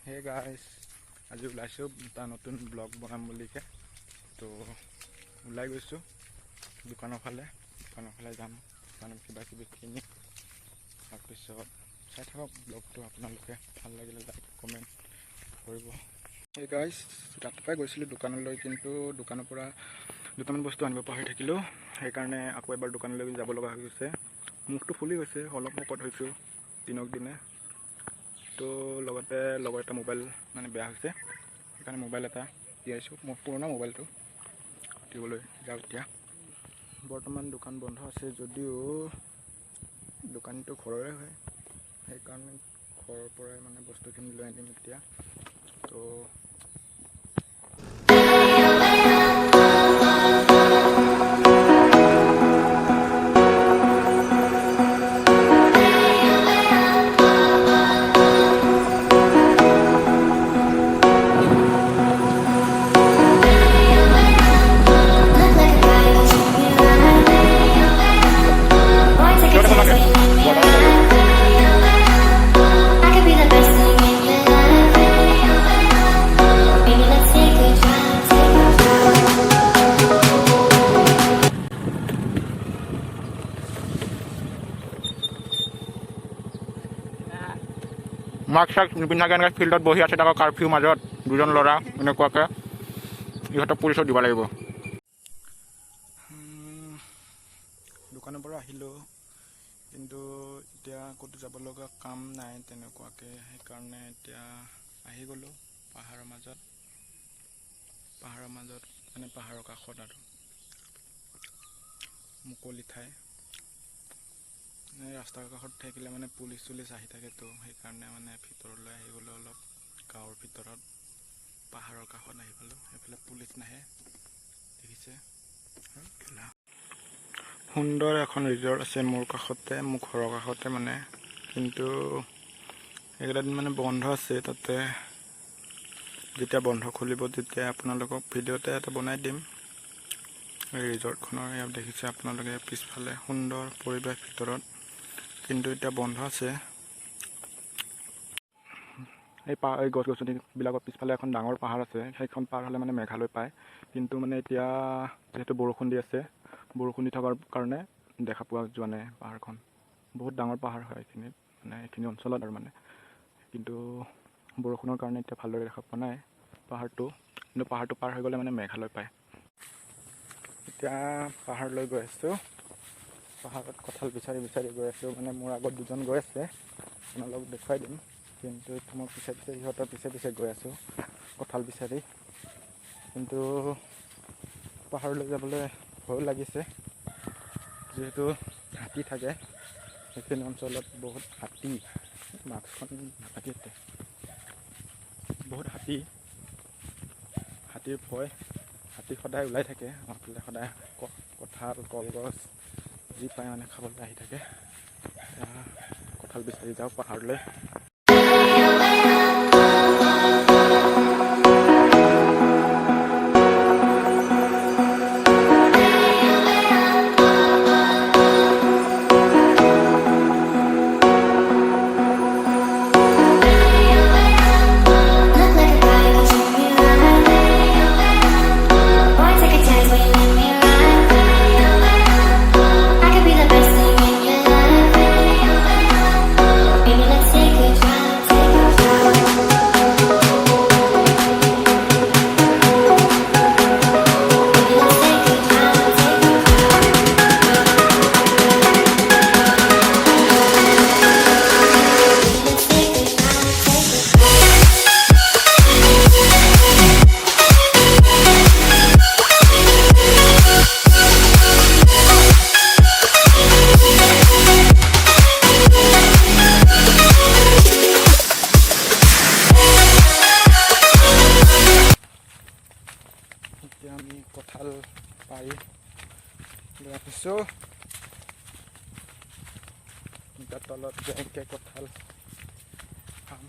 Hey guys, আজি ওলাইছোঁ এটা নতুন ব্লগ বনাম বুলিকে। তো ওলাই গৈছোঁ দোকানৰ ফালে যাম। দোকানত কিবা কিবি কিনি তাৰপিছত চাই থাকক ব্লগটো। আপোনালোকে ভাল লাগিলে লাইক কমেণ্ট কৰিব। হে গাইজ, ৰাতিপুৱাই গৈছিলোঁ দোকানলৈ, কিন্তু দোকানৰ পৰা দুটামান বস্তু আনিব পাহৰি থাকিলোঁ। সেইকাৰণে আকৌ এবাৰ দোকানলৈ যাব লগা হৈ গৈছে। মুখটো ফুলি গৈছে, অলপ শকত হৈছোঁ দিনক দিনে। তো লগতে লগৰ এটা মোবাইল মানে বেয়া হৈছে, সেইকাৰণে মোবাইল এটা দিয়াইছোঁ। মোৰ পুৰণা মোবাইলটো দিবলৈ যাওঁ এতিয়া। বৰ্তমান দোকান বন্ধ আছে যদিও দোকানটো ঘৰৰে হয়, সেইকাৰণে ঘৰৰ পৰাই মানে বস্তুখিনি লৈ আনিম এতিয়া। তো মাস্ক চাস্ক নিপিন্ধাকৈ এনেকৈ ফিল্ডত বহি আছে, তাকো কাৰফিউ মাজত দুজন ল'ৰা এনেকুৱাকৈ। ইহঁতক পুলিচত দিব লাগিব। দোকানৰ পৰা আহিলোঁ, কিন্তু এতিয়া ক'তো যাব লগা কাম নাই তেনেকুৱাকৈ। সেইকাৰণে এতিয়া আহি গ'লোঁ পাহাৰৰ মাজত মানে পাহাৰৰ কাষত আৰু মুকলি ঠাই। ৰাস্তাৰ কাষত থাকিলে মানে পুলিচ চুলিচ আহি থাকেতো, সেইকাৰণে মানে ভিতৰলৈ আহি গ'লোঁ। অলপ গাঁৱৰ ভিতৰত পাহাৰৰ কাষত আহি গ'লোঁ। সেইফালে পুলিচ নাহে, দেখিছে। সুন্দৰ এখন ৰিজৰ্ট আছে মোৰ কাষতে, মোৰ ঘৰৰ কাষতে মানে, কিন্তু এইকেইটা দিন মানে বন্ধ আছে। তাতে যেতিয়া বন্ধ খুলিব তেতিয়া আপোনালোকক ভিডিঅ'তে এটা বনাই দিম এই ৰিজৰ্টখনৰ। ইয়াত দেখিছে আপোনালোকে পিছফালে সুন্দৰ পৰিৱেশ ভিতৰত, কিন্তু এতিয়া বন্ধ আছে। এই গছ গছনিবিলাকৰ পিছফালে এখন ডাঙৰ পাহাৰ আছে, সেইখন পাৰ হ'লে মানে মেঘালয় পায়। কিন্তু মানে এতিয়া যিহেতু বৰষুণ দি আছে, বৰষুণ দি থকাৰ কাৰণে দেখা পোৱা যোৱা নাই পাহাৰখন। বহুত ডাঙৰ পাহাৰ হয় এইখিনিত, মানে এইখিনি অঞ্চলত আৰু মানে, কিন্তু বৰষুণৰ কাৰণে এতিয়া ভালদৰে দেখা পোৱা নাই পাহাৰটো। কিন্তু পাহাৰটো পাৰ হৈ গ'লে মানে মেঘালয় পায়। এতিয়া পাহাৰলৈ গৈ আছোঁ, পাহাৰত কঁঠাল বিচাৰি গৈ আছোঁ। মানে মোৰ আগত দুজন গৈ আছে, আপোনালোকক দেখুৱাই দিম। কিন্তু মই সিহঁতৰ পিছে গৈ আছোঁ কঁঠাল বিচাৰি। কিন্তু পাহাৰলৈ যাবলৈ ভয় লাগিছে, যিহেতু হাতী থাকে সেইখিনি অঞ্চলত। বহুত হাতী, মাস্কখন নাথাকিতে বহুত হাতীৰ ভয়। হাতী সদায় ওলাই থাকে আমাৰ ফালে, সদায় কঁঠাল কলগছ যি পায় মানে খাবলৈ আহি থাকে। কঁঠাল বিচাৰি যাওঁ পাহাৰলৈ। এতিয়া আমি কঁঠাল পাৰি লৈ আহিছোঁ। তাৰ তলত যেনেকৈ কঁঠাল খাম।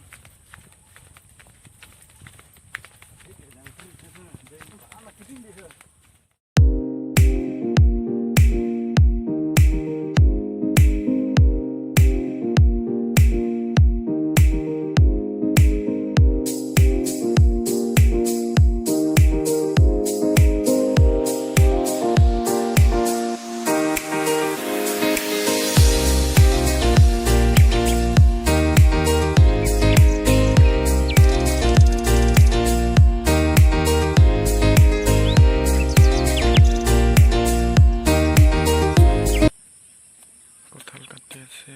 কঁঠাল কাটি আছে।